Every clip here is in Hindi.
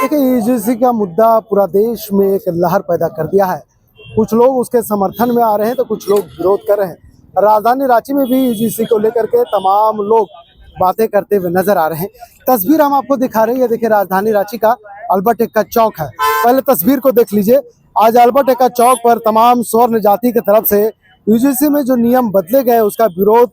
देखिए, यूजीसी का मुद्दा पूरा देश में एक लहर पैदा कर दिया है। कुछ लोग उसके समर्थन में आ रहे हैं तो कुछ लोग विरोध कर रहे हैं। राजधानी रांची में भी यूजीसी को लेकर के तमाम लोग बातें करते हुए नजर आ रहे हैं। तस्वीर हम आपको दिखा रहे हैं, ये देखिए राजधानी रांची का अल्बर्ट एक्का चौक है। पहले तस्वीर को देख लीजिए। आज अल्बर्ट एक्का चौक पर तमाम स्वर्ण जाति की तरफ से यूजीसी में जो नियम बदले गए उसका विरोध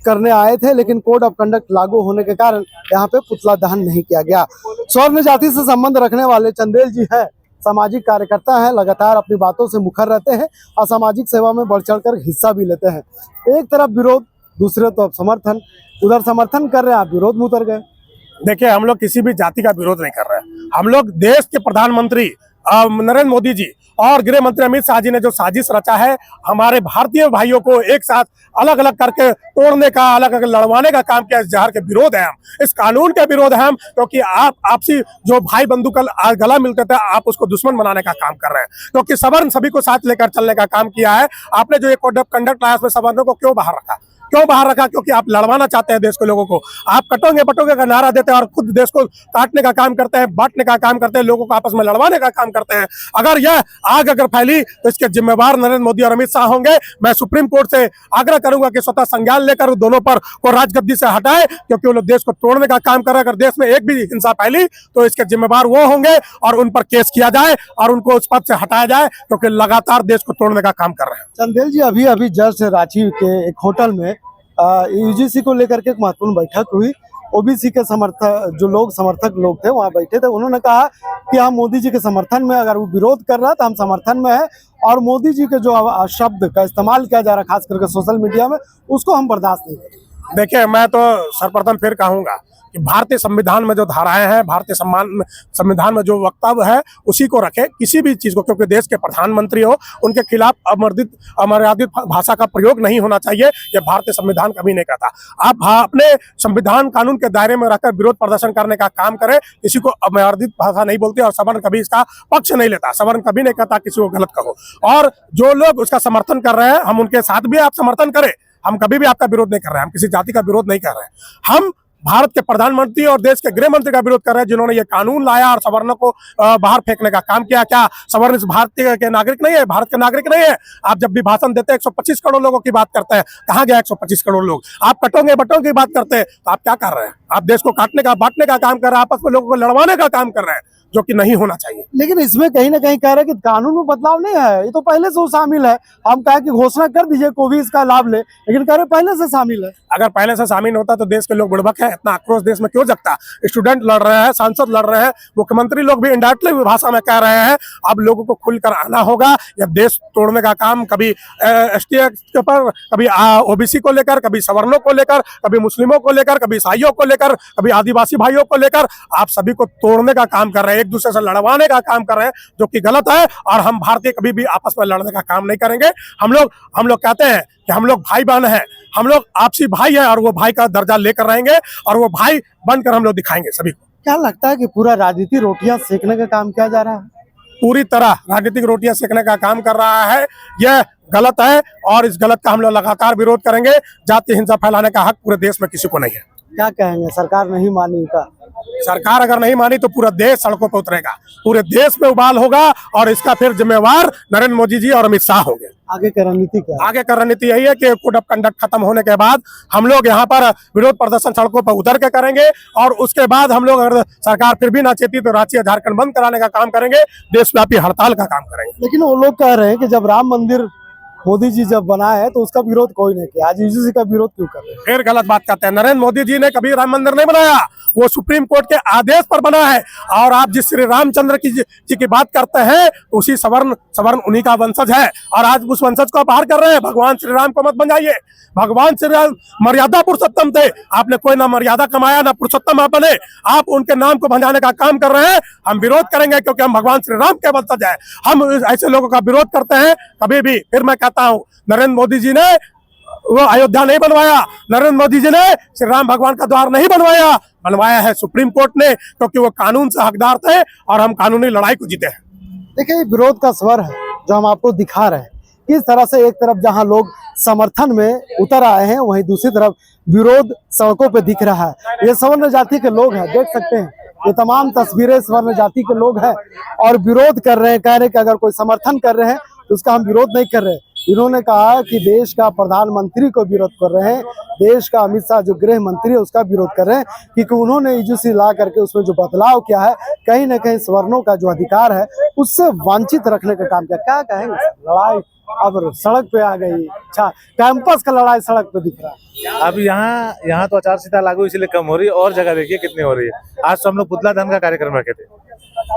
करने आए थे, लेकिन कोड ऑफ कंडक्ट लागू होने के कारण यहाँ पे पुतला दहन नहीं किया गया। स्वर्ण जाति से संबंध रखने वाले चंदेल जी हैं, सामाजिक कार्यकर्ता हैं, लगातार अपनी बातों से मुखर रहते हैं और सामाजिक सेवा में बढ़ चढ़कर हिस्सा भी लेते हैं। एक तरफ विरोध, दूसरे तरफ समर्थन। उधर समर्थन कर रहे हैं, आप विरोध में उतर गए। देखिए, हम लोग किसी भी जाति का विरोध नहीं कर रहे हैं। हम लोग देश के प्रधानमंत्री नरेंद्र मोदी जी और गृह मंत्री अमित शाह जी ने जो साजिश रचा है, हमारे भारतीय भाइयों को एक साथ अलग अलग करके तोड़ने का, अलग अलग लड़वाने का काम किया। इस जहर के विरोध है हम, इस कानून के विरोध है हम, क्योंकि आप आपसी जो भाई बंधु का गला मिलते थे, आप उसको दुश्मन बनाने का काम कर रहे हैं। क्योंकि सवर्ण सभी को साथ लेकर चलने का काम किया है। आपने जो एक कोड ऑफ कंडक्ट लाया, उसमें सवर्णों को क्यों बाहर रखा? क्यों बाहर रखा? क्योंकि आप लड़वाना चाहते हैं देश के लोगों को। आप कटोगे बटोगे का नारा देते हैं और खुद देश को काटने का काम करते हैं, बांटने का काम करते हैं, लोगों को आपस में लड़वाने का काम करते हैं। अगर यह आग अगर फैली तो इसके जिम्मेवार नरेंद्र मोदी और अमित शाह होंगे। मैं सुप्रीम कोर्ट से आग्रह करूंगा कि स्वतः संज्ञान लेकर दोनों पर को राजगद्दी से हटाए, क्योंकि वो लोग देश को तोड़ने का काम कर रहे हैं। अगर देश में एक भी हिंसा फैली तो इसके जिम्मेवार वो होंगे और उन पर केस किया जाए और उनको उस पद से हटाया जाए, क्योंकि लगातार देश को तोड़ने का काम कर रहे हैं। चंदेल जी, अभी अभी जस्ट रांची के एक होटल में यूजीसी को लेकर के एक महत्वपूर्ण बैठक हुई। ओबीसी के समर्थक लोग थे, वहां बैठे थे। उन्होंने कहा कि हम मोदी जी के समर्थन में, अगर वो विरोध कर रहा है तो हम समर्थन में है, और मोदी जी के जो शब्द का इस्तेमाल किया जा रहा है खास करके सोशल मीडिया में, उसको हम बर्दाश्त नहीं करेंगे। देखिए, मैं तो सर्वप्रथम फिर कहूंगा कि भारतीय संविधान में जो धाराएं हैं, भारतीय संविधान में जो वक्तव्य है, उसी को रखे। किसी भी चीज को, क्योंकि देश के प्रधानमंत्री हो, उनके खिलाफ अमर्यादित भाषा का प्रयोग नहीं होना चाहिए। यह भारतीय संविधान कभी नहीं कहता। आप अपने संविधान कानून के दायरे में रहकर विरोध प्रदर्शन करने का काम करें। किसी को अमर्यादित भाषा नहीं बोलती और सवर्ण कभी इसका पक्ष नहीं लेता। सवर्ण कभी नहीं कहता किसी को गलत कहो। और जो लोग उसका समर्थन कर रहे हैं, हम उनके साथ भी आप समर्थन करें। हम कभी भी आपका विरोध नहीं कर रहे हैं, हम किसी जाति का विरोध नहीं कर रहे हैं। हम भारत के प्रधानमंत्री और देश के गृह मंत्री का विरोध कर रहे हैं, जिन्होंने ये कानून लाया और सवर्णों को बाहर फेंकने का काम किया। क्या सवर्ण इस भारतीय के नागरिक नहीं है? भारत के नागरिक नहीं है? आप जब भी भाषण देते हैं 125 करोड़ लोगों की बात करते हैं, कहाँ गया 125 करोड़ लोग? आप कटोगे बटोगे की बात करते हैं, तो आप क्या कर रहे हैं? आप देश को काटने का, बांटने का काम कर रहे हैं, आपस में लोगों को लड़वाने का काम कर रहे हैं, जो कि नहीं होना चाहिए। लेकिन इसमें कहीं ना कहीं कह रहे हैं कि कानून में बदलाव नहीं है, ये तो पहले से शामिल है। हम कहा कि घोषणा कर दीजिए कोई भी इसका लाभ ले, लेकिन कह रहे पहले से शामिल है। अगर पहले से शामिल होता तो देश के लोग बुड़बक है, इतना आक्रोश देश में क्यों जगता? स्टूडेंट लड़ रहे हैं, सांसद लड़ रहे हैं, मुख्यमंत्री लोग भी इनडायरेक्टली भाषा में कह रहे हैं। अब लोगों को खुलकर आना होगा। जब देश तोड़ने का काम कभी एसटी के पर, कभी ओबीसी को लेकर, कभी सवर्णों को लेकर, कभी मुस्लिमों को लेकर, कभी ईसाइयों को लेकर, कभी आदिवासी भाइयों को लेकर, आप सभी को तोड़ने का काम कर रहे हैं, एक दूसरे से लड़वाने का काम कर रहे हैं, जो कि गलत है। और हम भारतीय कभी भी आपस में लड़ने का काम नहीं करेंगे। हम लोग कहते हैं कि हम लोग भाई बहन हैं, हम लोग आपसी भाई हैं, और वो भाई का दर्जा लेकर रहेंगे और वो भाई बनकर हम लोग दिखाएंगे सभी को। क्या लगता है कि पूरा राजनीति रोटियां सेकने का काम किया जा रहा है? पूरी तरह राजनीतिक रोटियां सेकने का काम कर रहा है। यह गलत है और इस गलत का हम लोग लगातार विरोध करेंगे। जाति हिंसा फैलाने का हक पूरे देश में किसी को नहीं है। क्या कहेंगे, सरकार नहीं मानी का? सरकार अगर नहीं मानी तो पूरा देश सड़कों पर उतरेगा, पूरे देश में उबाल होगा, और इसका फिर जिम्मेवार नरेंद्र मोदी जी और अमित शाह होंगे। आगे की रणनीति क्या है? आगे का रणनीति यही है कि कोड ऑफ कंडक्ट खत्म होने के बाद हम लोग यहाँ पर विरोध प्रदर्शन सड़कों पर उतर के करेंगे, और उसके बाद हम लोग अगर सरकार फिर भी ना चाहती तो रांची और झारखंड बंद कराने का काम करेंगे, देशव्यापी हड़ताल का काम करेंगे। लेकिन वो लोग कह रहे हैं कि जब राम मंदिर मोदी जी जब बनाया है तो उसका विरोध कोई नहीं किया, आज यूजीसी का विरोध क्यों कर रहे हैं? फिर गलत बात करते हैं। नरेंद्र मोदी जी ने कभी राम मंदिर नहीं बनाया, वो सुप्रीम कोर्ट के आदेश पर बना है। और आप जिस श्री रामचंद्र जी की बात करते हैं, उसी सवर्ण उन्हीं का वंशज है, और आज उस वंशज को बाहर कर रहे हैं। भगवान श्री राम को मत बन जाइए। भगवान श्री राम मर्यादा पुरुषोत्तम थे, आपने कोई ना मर्यादा कमाया ना पुरुषोत्तम आप बने, आप उनके नाम को भंजाने का काम कर रहे हैं। हम विरोध करेंगे क्योंकि हम भगवान श्री राम के वंशज है। हम ऐसे लोगों का विरोध करते हैं कभी भी। फिर मैं कहता हूँ, नरेंद्र मोदी जी ने वो अयोध्या नहीं बनवाया, नरेंद्र मोदी जी ने श्री राम भगवान का द्वार नहीं बनवाया है सुप्रीम कोर्ट ने, क्योंकि वो कानून से हकदार थे और हम कानूनी लड़ाई को जीते हैं। देखिए, विरोध का स्वर है जो हम आपको दिखा रहे हैं। किस तरह से एक तरफ जहां लोग समर्थन में उतर आए हैं, वहीं दूसरी तरफ विरोध सड़कों पे दिख रहा है। ये सवर्ण जाति के लोग हैं, देख सकते हैं ये तमाम तस्वीरें स्वर्ण जाति के लोग हैं और विरोध कर रहे हैं, कह रहे हैं कि अगर कोई समर्थन कर रहे हैं तो उसका हम विरोध नहीं कर रहे। इन्होंने कहा कि देश का प्रधानमंत्री को विरोध कर रहे हैं, देश का अमित शाह जो गृह मंत्री है उसका विरोध कर रहे हैं, क्योंकि उन्होंने यूजीसी ला करके उसमें जो बदलाव किया है कहीं ना कहीं सवर्णों का जो अधिकार है उससे वंचित रखने का काम किया। क्या कहेंगे? लड़ाई अब सड़क पे आ गई। अच्छा, कैंपस का लड़ाई सड़क पे दिख रहा है। अब यहाँ तो आचार संहिता लागू इसलिए कम हो रही है, और जगह देखिए कितनी हो रही है। आज तो हम लोग पुतला दहन का कार्यक्रम रखे थे,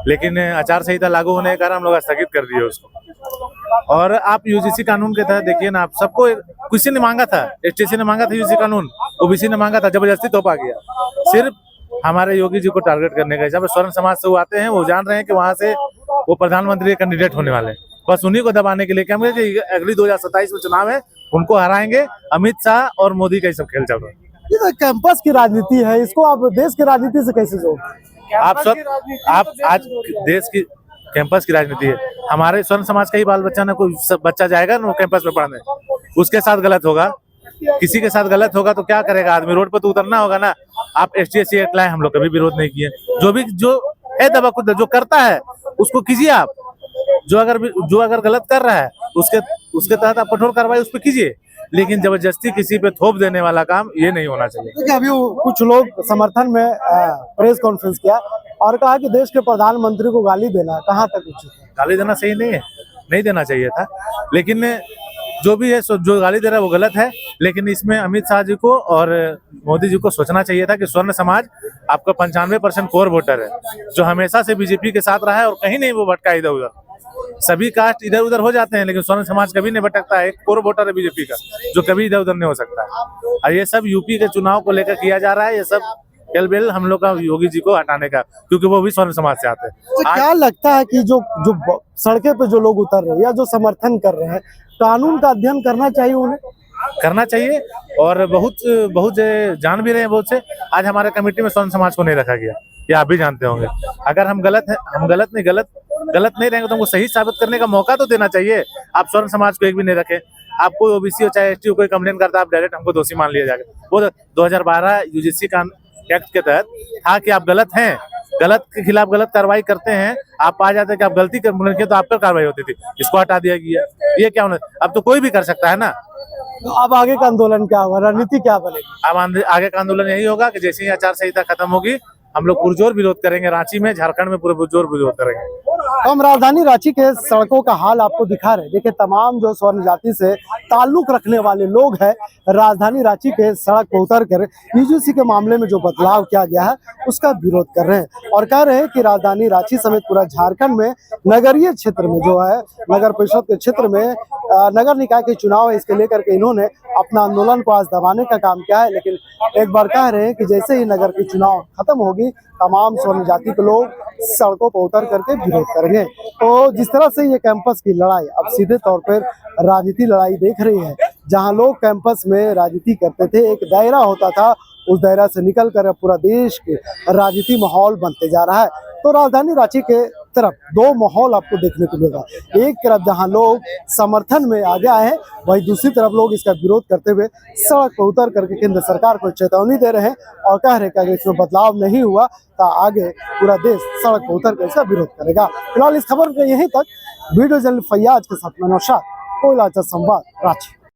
लेकिन आचार संहिता लागू होने के कारण हम लोग स्थगित कर दिए उसको। और आप यूजीसी कानून के तहत देखिए ना, आप सबको, किसी ने मांगा था, एसटीसी ने मांगा था यूजीसी कानून, ओबीसी ने मांगा था, जबरदस्ती थोपा गया सिर्फ हमारे योगी जी को टारगेट करने का। जब स्वर्ण समाज से वो आते हैं, वो जान रहे हैं कि वहां से वो प्रधानमंत्री कैंडिडेट होने वाले हैं, बस उन्हीं को दबाने के लिए क्या कि अगली 2027 में चुनाव है, उनको हराएंगे। अमित शाह और मोदी का ही सब खेल चल रहा है। ये तो कैंपस की राजनीति है, इसको आप देश की राजनीति से कैसे जोड़ते? आप आज देश की कैंपस की राजनीति है। हमारे स्वर्ण समाज का ही बाल बच्चा ना, कोई बच्चा जाएगा ना कैंपस में पढ़ने, उसके साथ गलत होगा, किसी के साथ गलत होगा तो क्या करेगा आदमी? रोड पर तो उतरना होगा ना। आप ST/SC एक्ट लाए, हम लोग कभी विरोध नहीं किए। जो है दबा खुद जो करता है उसको कीजिए आप। जो अगर गलत कर रहा है उसके तहत आप कठोर कार्रवाई उस पर कीजिए, लेकिन जबरदस्ती किसी पे थोप देने वाला काम ये नहीं होना चाहिए। देखिए, अभी कुछ लोग समर्थन में प्रेस कॉन्फ्रेंस किया और कहा कि देश के प्रधानमंत्री को गाली देना कहाँ तक उचित है? गाली देना सही नहीं है, नहीं देना चाहिए था, लेकिन जो भी है जो गाली दे रहा है वो गलत है। लेकिन इसमें अमित शाह जी को और मोदी जी को सोचना चाहिए था कि स्वर्ण समाज आपका 95% कोर वोटर है, जो हमेशा से बीजेपी के साथ रहा है और कहीं नहीं वो भटका इधर उधर। सभी कास्ट इधर उधर हो जाते हैं, लेकिन स्वर्ण समाज कभी नहीं भटकता है। एक कोर वोटर है बीजेपी का, जो कभी इधर उधर नहीं हो सकता है। और ये सब यूपी के चुनाव को लेकर किया जा रहा है, ये सब खेल हम लोग का योगी जी को हटाने का, क्योंकि वो भी स्वर्ण समाज से आते हैं। तो क्या लगता है कि जो सड़के पे जो लोग उतर रहे हैं या जो समर्थन कर रहे हैं, कानून का अध्ययन करना चाहिए? उन्हें करना चाहिए, और बहुत जान भी रहे हैं बहुत से। आज हमारे कमेटी में स्वर्ण समाज को नहीं रखा गया, ये आप भी जानते होंगे। अगर हम गलत नहीं रहेंगे तो हमको सही साबित करने का मौका तो देना चाहिए। आप स्वर्ण समाज को एक भी नहीं रखे। आप कोई ओबीसी हो चाहे ST हो, कोई कंप्लेन करता है, आप डायरेक्ट हमको दोषी मान लिया जाएगा। वो 2012 यूजीसी का एक्ट के तहत था कि आप गलत हैं, गलत के खिलाफ गलत कार्रवाई करते हैं, आप आ जाते हैं कि आप गलती कर तो आप पर कार्रवाई होती थी। इसको हटा दिया गया। ये क्या होना, अब तो कोई भी कर सकता है ना। अब आगे का आंदोलन क्या होगा, रणनीति क्या बनेगी? अब आगे का आंदोलन यही होगा कि जैसे ही आचार संहिता खत्म होगी, हम लोग पुरजोर विरोध करेंगे। रांची में, झारखंड में पूरे पुरजोर विरोध करेंगे। हम राजधानी रांची के सड़कों का हाल आपको दिखा रहे हैं। देखिए, तमाम जो स्वर्ण जाति से ताल्लुक रखने वाले लोग हैं, राजधानी रांची के सड़क पर उतर कर यूजीसी के मामले में जो बदलाव किया गया है उसका विरोध कर रहे हैं और कह रहे हैं कि राजधानी रांची समेत पूरा झारखंड में नगरीय क्षेत्र में जो है, नगर परिषद के क्षेत्र में नगर निकाय के चुनाव है, इसके लेकर के इन्होंने अपना आंदोलन को आज दबाने का काम किया है। लेकिन एक बार कह रहे हैं कि जैसे ही नगर के चुनाव खत्म होगी, तमाम स्वर्ण जाति के लोग सड़कों पर उतर करके विरोध करेंगे। तो जिस तरह से ये कैंपस की लड़ाई अब सीधे तौर पर राजनीति लड़ाई देख रही है, जहां लोग कैंपस में राजनीति करते थे, एक दायरा होता था, उस दायरा से निकल कर पूरा देश के राजनीति माहौल बनते जा रहा है। तो राजधानी रांची के तरफ दो माहौल आपको देखने को मिलेगा। एक तरफ जहां लोग समर्थन में आगे आए हैं, वहीं दूसरी तरफ लोग इसका विरोध करते हुए सड़क पर उतर करके केंद्र सरकार को चेतावनी दे रहे हैं और कह रहे हैं कि अगर इसमें बदलाव नहीं हुआ तो आगे पूरा देश सड़क पर उतर कर इसका विरोध करेगा। फिलहाल इस खबर के यहीं तक। वीडियो जर्नलिस्ट फैयाज के साथ मैं नौशाद, कोयला संवाद, रांची।